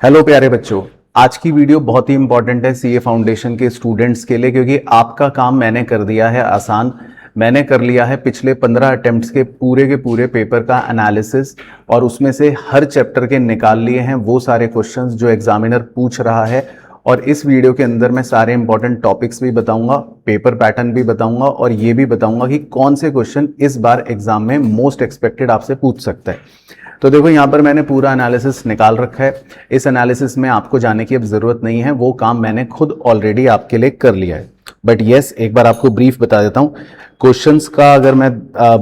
Hello प्यारे बच्चों। आज की वीडियो बहुत ही इंपॉर्टेंट है सीए फाउंडेशन के स्टूडेंट्स के लिए, क्योंकि आपका काम मैंने कर दिया है आसान। मैंने कर लिया है पिछले 15 अटेम्प्ट्स के पूरे पेपर का एनालिसिस और उसमें से हर चैप्टर के निकाल लिए हैं वो सारे क्वेश्चंस जो एग्जामिनर पूछ रहा है। और इस वीडियो के अंदर मैं सारे इंपॉर्टेंट टॉपिक्स भी बताऊंगा, पेपर पैटर्न भी बताऊंगा और ये भी बताऊंगा कि कौन से क्वेश्चन इस बार एग्जाम में मोस्ट एक्सपेक्टेड आपसे पूछ सकता है। तो देखो यहाँ पर मैंने पूरा एनालिसिस निकाल रखा है। इस एनालिसिस में आपको जाने की अब जरूरत नहीं है, वो काम मैंने खुद ऑलरेडी आपके लिए कर लिया है। बट यस, एक बार आपको ब्रीफ बता देता हूँ क्वेश्चंस का। अगर मैं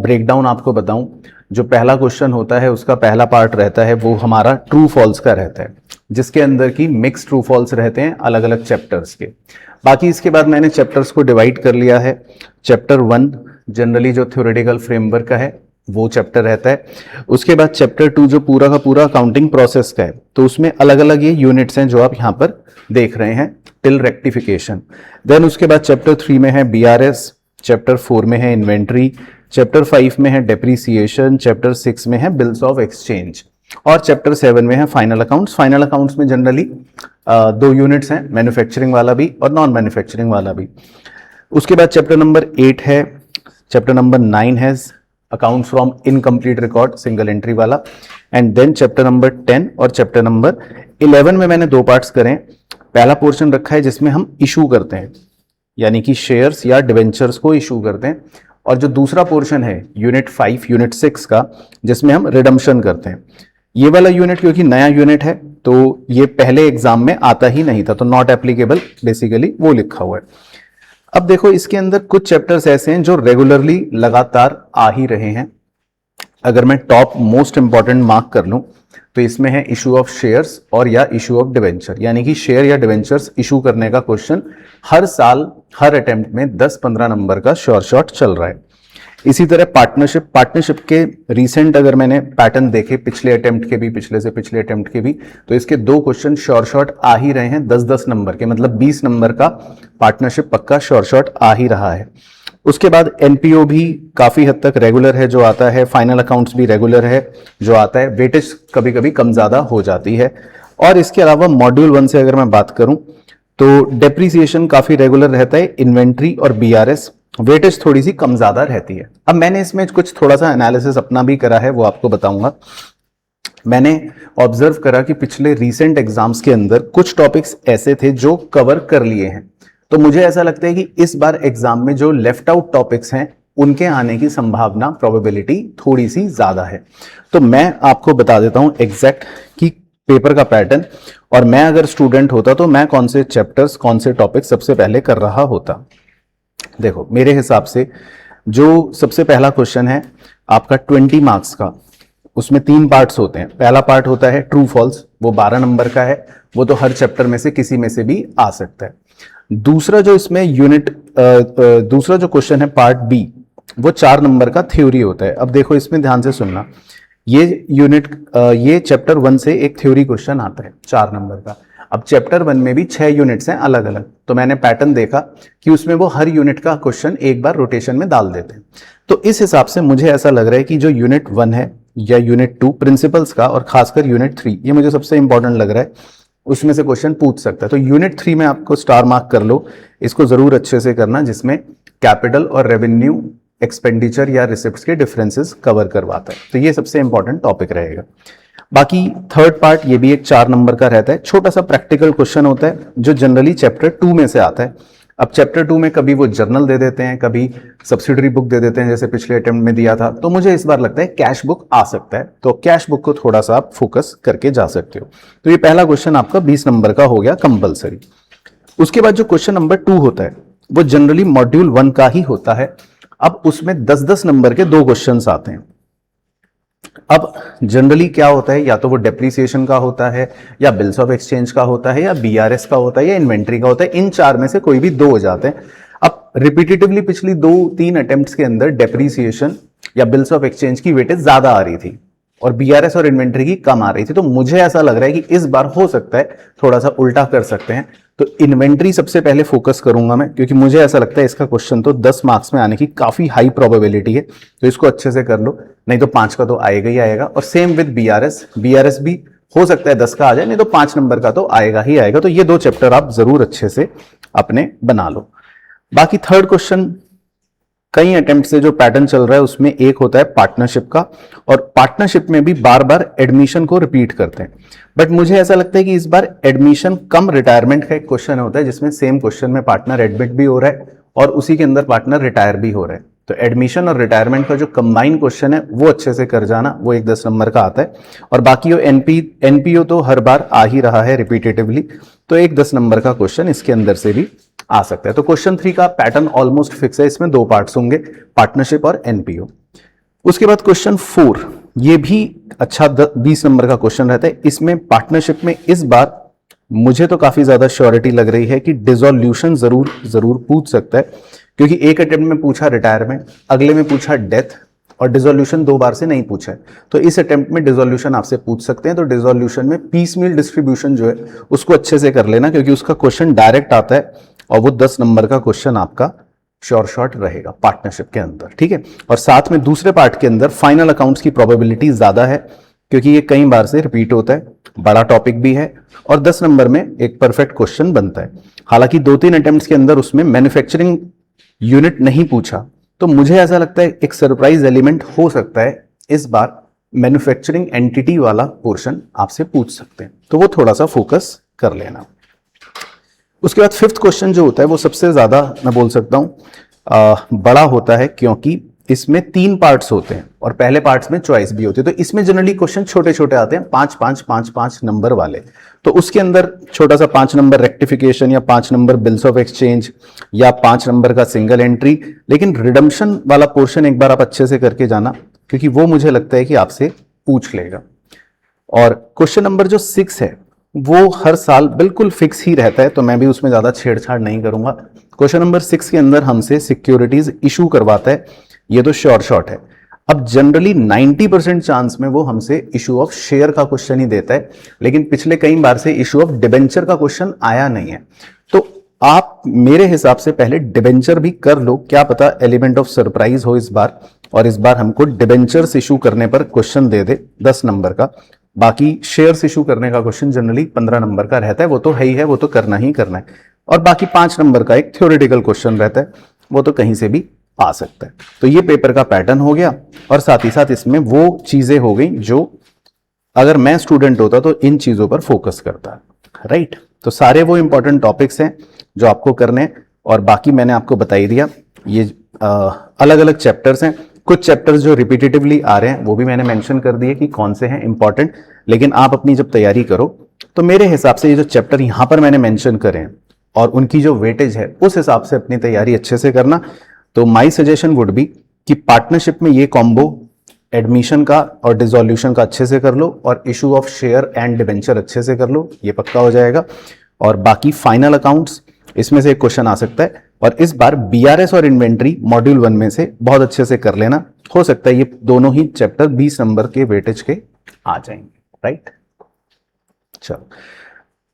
ब्रेकडाउन आपको बताऊं, जो पहला क्वेश्चन होता है उसका पहला पार्ट रहता है वो हमारा ट्रू फॉल्स का रहता है, जिसके अंदर की मिक्स ट्रू फॉल्स रहते हैं अलग अलग चैप्टर्स के। बाकी इसके बाद मैंने चैप्टर्स को डिवाइड कर लिया है। चैप्टर 1 जनरली जो थ्योरेटिकल फ्रेमवर्क का है वो चैप्टर रहता है। उसके बाद चैप्टर 2 जो पूरा का पूरा अकाउंटिंग प्रोसेस का है, तो उसमें अलग अलग ये यूनिट्स हैं जो आप यहाँ पर देख रहे हैं टिल रेक्टिफिकेशन। देन उसके बाद चैप्टर 3 में है बीआरएस, चैप्टर 4 में है इन्वेंट्री, चैप्टर 5 में है डेप्रीसिएशन, चैप्टर 6 में है बिल्स ऑफ एक्सचेंज और चैप्टर 7 में है फाइनल अकाउंट्स। फाइनल अकाउंट्स में जनरली 2 यूनिट्स हैं, मैन्युफैक्चरिंग वाला भी और नॉन मैन्युफैक्चरिंग वाला भी। उसके बाद चैप्टर नंबर 8 है, चैप्टर नंबर 9 है accounts from incomplete record single entry वाला, एंड देन चैप्टर नंबर 10 और चैप्टर नंबर 11 में मैंने 2 पार्ट्स करें। पहला पोर्शन रखा है जिसमें हम इशू करते हैं, यानी कि शेयर्स या डिवेंचर्स को इशू करते हैं, और जो दूसरा पोर्शन है यूनिट 5 यूनिट 6 का, जिसमें हम रिडम्पशन करते हैं। ये वाला यूनिट क्योंकि नया यूनिट है तो ये पहले एग्जाम में आता ही नहीं था, तो नॉट एप्लीकेबल बेसिकली वो लिखा हुआ है। अब देखो इसके अंदर कुछ चैप्टर्स ऐसे हैं जो रेगुलरली लगातार आ ही रहे हैं। अगर मैं टॉप मोस्ट इंपॉर्टेंट मार्क कर लूं तो इसमें है इशू ऑफ शेयर्स और या इशू ऑफ डिवेंचर, यानी कि शेयर या डिवेंचर्स इशू करने का क्वेश्चन हर साल हर अटेम्प्ट में 10-15 नंबर का श्योर शॉट चल रहा है। इसी तरह पार्टनरशिप के रीसेंट अगर मैंने पैटर्न देखे पिछले अटेम्प्ट के भी, पिछले से पिछले अटेम्प्ट के भी, तो इसके 2 क्वेश्चन श्योर शॉट आ ही रहे हैं 10-10 नंबर के, मतलब 20 नंबर का पार्टनरशिप पक्का श्योर शॉट आ ही रहा है। उसके बाद एनपीओ भी काफी हद तक रेगुलर है जो आता है, फाइनल अकाउंट्स भी रेगुलर है जो आता है, वेटेज कभी कभी कम ज्यादा हो जाती है। और इसके अलावा मॉड्यूल 1 से अगर मैं बात करूं तो डेप्रीसिएशन काफी रेगुलर रहता है, इन्वेंट्री और बीआरएस वेटेज थोड़ी सी कम ज्यादा रहती है। अब मैंने इसमें कुछ थोड़ा सा एनालिसिस अपना भी करा है, वो आपको बताऊंगा। मैंने ऑब्जर्व करा कि पिछले रीसेंट एग्जाम्स के अंदर कुछ टॉपिक्स ऐसे थे जो कवर कर लिए हैं, तो मुझे ऐसा लगता है कि इस बार एग्जाम में जो लेफ्ट आउट टॉपिक्स हैं उनके आने की संभावना, प्रोबेबिलिटी थोड़ी सी ज्यादा है। तो मैं आपको बता देता हूं एग्जैक्ट कि पेपर का पैटर्न, और मैं अगर स्टूडेंट होता तो मैं कौन से चैप्टर्स कौन से टॉपिक सबसे पहले कर रहा होता। देखो मेरे हिसाब से जो सबसे पहला क्वेश्चन है आपका 20 मार्क्स का, उसमें 3 पार्ट्स होते हैं। पहला पार्ट होता है ट्रू फॉल्स, वो 12 नंबर का है, वो तो हर चैप्टर में से किसी में से भी आ सकता है। दूसरा जो इसमें दूसरा जो क्वेश्चन है पार्ट बी, वो 4 नंबर का थ्योरी होता है। अब देखो इसमें ध्यान से सुनना, ये चैप्टर 1 से एक थ्योरी क्वेश्चन आता है 4 नंबर का। अब चैप्टर 1 में भी 6 यूनिट्स हैं अलग अलग, तो मैंने पैटर्न देखा कि उसमें वो हर यूनिट का क्वेश्चन एक बार रोटेशन में डाल देते हैं। तो इस हिसाब से मुझे ऐसा लग रहा है कि जो यूनिट 1 है या यूनिट 2 प्रिंसिपल्स का, और खासकर यूनिट 3, ये मुझे सबसे इंपॉर्टेंट लग रहा है, उसमें से क्वेश्चन पूछ सकता है। तो यूनिट 3 में आपको स्टार मार्क कर लो, इसको जरूर अच्छे से करना, जिसमें कैपिटल और रेवेन्यू एक्सपेंडिचर या रिसिप्ट्स के डिफरेंसेस कवर करवाता है। तो ये सबसे इंपॉर्टेंट टॉपिक रहेगा। बाकी थर्ड पार्ट ये भी एक 4 नंबर का रहता है, छोटा सा प्रैक्टिकल क्वेश्चन होता है जो जनरली चैप्टर 2 में से आता है। अब चैप्टर 2 में कभी वो जर्नल दे देते हैं, कभी सब्सिडरी बुक दे देते हैं, जैसे पिछले अटेम्प्ट में दिया था। तो मुझे इस बार लगता है कैश बुक आ सकता है, तो कैश बुक को थोड़ा सा आप फोकस करके जा सकते हो। तो ये पहला क्वेश्चन आपका 20 नंबर का हो गया कंपलसरी। उसके बाद जो क्वेश्चन नंबर 2 होता है वो जनरली मॉड्यूल 1 का ही होता है। अब उसमें 10-10 नंबर के 2 क्वेश्चन आते हैं। अब जनरली क्या होता है, या तो वो डेप्रीसिएशन का होता है, या बिल्स ऑफ एक्सचेंज का होता है, या बीआरएस का होता है, या इन्वेंट्री का होता है। इन 4 में से कोई भी 2 हो जाते हैं। अब रिपीटेटिवली पिछली 2-3 अटेम्प्ट्स के अंदर डेप्रीसिएशन या बिल्स ऑफ एक्सचेंज की वेटेज ज्यादा आ रही थी और बीआरएस और इन्वेंट्री की कम आ रही थी। तो मुझे ऐसा लग रहा है कि इस बार हो सकता है थोड़ा सा उल्टा कर सकते हैं। तो इन्वेंट्री सबसे पहले फोकस करूंगा मैं, क्योंकि मुझे ऐसा लगता है इसका क्वेश्चन तो 10 मार्क्स में आने की काफी हाई प्रोबेबिलिटी है। तो इसको अच्छे से कर लो, नहीं तो 5 का तो आएगा ही आएगा। और सेम विद बीआरएस भी हो सकता है 10 का आ जाए, नहीं तो 5 नंबर का तो आएगा ही आएगा। तो ये 2 चैप्टर आप जरूर अच्छे से अपने बना लो। बाकी थर्ड क्वेश्चन, कई अटेम्प्ट से जो पैटर्न चल रहा है उसमें एक होता है पार्टनरशिप का, और पार्टनरशिप में भी बार बार एडमिशन को रिपीट करते हैं। बट मुझे ऐसा लगता है कि इस बार एडमिशन कम रिटायरमेंट का एक क्वेश्चन होता है, जिसमें सेम क्वेश्चन में पार्टनर एडमिट भी हो रहा है और उसी के अंदर पार्टनर रिटायर भी हो रहा है। तो एडमिशन और रिटायरमेंट का जो कंबाइन क्वेश्चन है वो अच्छे से कर जाना, वो एक 10 नंबर का आता है। और बाकी एनपीओ तो हर बार आ ही रहा है रिपीटेटिवली, तो एक 10 नंबर का क्वेश्चन इसके अंदर से भी आ सकता है। तो क्वेश्चन 3 का पैटर्न ऑलमोस्ट फिक्स है, इसमें 2 पार्ट्स होंगे, पार्टनरशिप और एनपीओ। उसके बाद क्वेश्चन 4, ये भी अच्छा 20 नंबर का क्वेश्चन रहता है। इसमें पार्टनरशिप में इस बार मुझे तो काफी ज्यादा श्योरिटी लग रही है कि डिसोल्यूशन जरूर पूछ सकता है, क्योंकि एक अटेम्प्ट में पूछा रिटायरमेंट, अगले में पूछा डेथ, और डिसोल्यूशन 2 बार से नहीं पूछा है। तो इस अटेम्प्ट में डिसोल्यूशन आपसे पूछ सकते हैं। तो डिसोल्यूशन में पीस मील डिस्ट्रीब्यूशन जो है उसको अच्छे से कर लेना, क्योंकि उसका क्वेश्चन डायरेक्ट आता है और वो 10 नंबर का क्वेश्चन आपका श्योर शॉट रहेगा पार्टनरशिप के अंदर, ठीक है। और साथ में दूसरे पार्ट के अंदर फाइनल अकाउंट्स की प्रोबेबिलिटी ज्यादा है, क्योंकि ये कई बार से रिपीट होता है, बड़ा टॉपिक भी है और 10 नंबर में एक परफेक्ट क्वेश्चन बनता है। हालांकि 2-3 अटेम्प्ट्स के अंदर उसमें मैन्युफैक्चरिंग यूनिट नहीं पूछा, तो मुझे ऐसा लगता है एक सरप्राइज एलिमेंट हो सकता है इस बार, मैन्युफैक्चरिंग एंटिटी वाला पोर्शन आपसे पूछ सकते हैं, तो वो थोड़ा सा फोकस कर लेना। उसके बाद 5th क्वेश्चन जो होता है वो सबसे ज्यादा मैं बोल सकता हूं बड़ा होता है, क्योंकि इसमें 3 पार्ट्स होते हैं और पहले पार्ट्स में चॉइस भी होती है। तो इसमें जनरली क्वेश्चन छोटे छोटे आते हैं, 5-5 नंबर वाले। तो उसके अंदर छोटा सा 5 नंबर रेक्टिफिकेशन या 5 नंबर बिल्स ऑफ एक्सचेंज या 5 नंबर का सिंगल एंट्री, लेकिन रिडम्पशन वाला पोर्शन एक बार आप अच्छे से करके जाना, क्योंकि वो मुझे लगता है कि आपसे पूछ लेगा। और क्वेश्चन नंबर जो 6 है वो हर साल बिल्कुल फिक्स ही रहता है, तो मैं भी उसमें ज्यादा छेड़छाड़ नहीं करूंगा। क्वेश्चन नंबर 6 के अंदर हमसे सिक्योरिटीज इशू करवाता है, ये तो श्योर शॉट है। अब जनरली 90% चांस में वो हमसे इशू ऑफ शेयर का क्वेश्चन ही देता है, लेकिन पिछले कई बार से इशू ऑफ डिबेंचर का क्वेश्चन आया नहीं है। तो आप मेरे हिसाब से पहले डिबेंचर भी कर लो, क्या पता एलिमेंट ऑफ सरप्राइज हो इस बार, और इस बार हमको डिबेंचर्स इशू करने पर क्वेश्चन दे दे 10 नंबर का। बाकी शेयर्स इशू करने का क्वेश्चन जनरली 15 नंबर का रहता है, वो तो है ही है, वो तो करना ही करना है। और बाकी 5 नंबर का एक थ्योरेटिकल क्वेश्चन रहता है, वो तो कहीं से भी आ सकता है। तो ये पेपर का पैटर्न हो गया, और साथ ही साथ इसमें वो चीजें हो गई जो अगर मैं स्टूडेंट होता तो इन चीजों पर फोकस करता, राइट। तो सारे वो इंपॉर्टेंट टॉपिक्स हैं जो आपको करने हैं, और बाकी मैंने आपको बता ही दिया। ये अलग अलग चैप्टर्स हैं, कुछ चैप्टर्स जो रिपीटेटिवली आ रहे हैं वो भी मैंने मेंशन कर दिए कि कौन से हैं इंपॉर्टेंट। लेकिन आप अपनी जब तैयारी करो तो मेरे हिसाब से ये जो चैप्टर यहां पर मैंने मेंशन करे हैं और उनकी जो वेटेज है उस हिसाब से अपनी तैयारी अच्छे से करना। तो माय सजेशन वुड बी कि पार्टनरशिप में ये कॉम्बो एडमिशन का और डिसोल्यूशन का अच्छे से कर लो, और issue of share and debenture अच्छे से कर लो, ये पक्का हो जाएगा। और बाकी फाइनल अकाउंट्स, इसमें से एक क्वेश्चन आ सकता है, और इस बार बीआरएस और इन्वेंट्री मॉड्यूल 1 में से बहुत अच्छे से कर लेना। हो सकता है ये दोनों ही चैप्टर 20 नंबर के वेटेज के आ जाएंगे, राइट। चलो,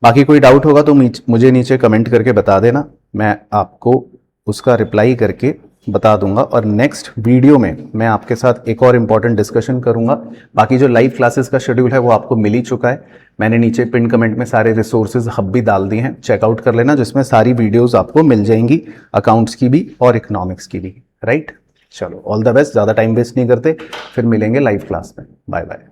बाकी कोई डाउट होगा तो मुझे नीचे कमेंट करके बता देना, मैं आपको उसका रिप्लाई करके बता दूंगा। और नेक्स्ट वीडियो में मैं आपके साथ एक और इम्पॉर्टेंट डिस्कशन करूंगा। बाकी जो लाइव क्लासेस का शेड्यूल है वो आपको मिल ही चुका है, मैंने नीचे पिन कमेंट में सारे रिसोर्सेज हब भी डाल दिए हैं, चेकआउट कर लेना, जिसमें सारी वीडियोस आपको मिल जाएंगी, अकाउंट्स की भी और इकोनॉमिक्स की भी, राइट। चलो, ऑल द बेस्ट, ज़्यादा टाइम वेस्ट नहीं करते, फिर मिलेंगे लाइव क्लास में। Bye bye.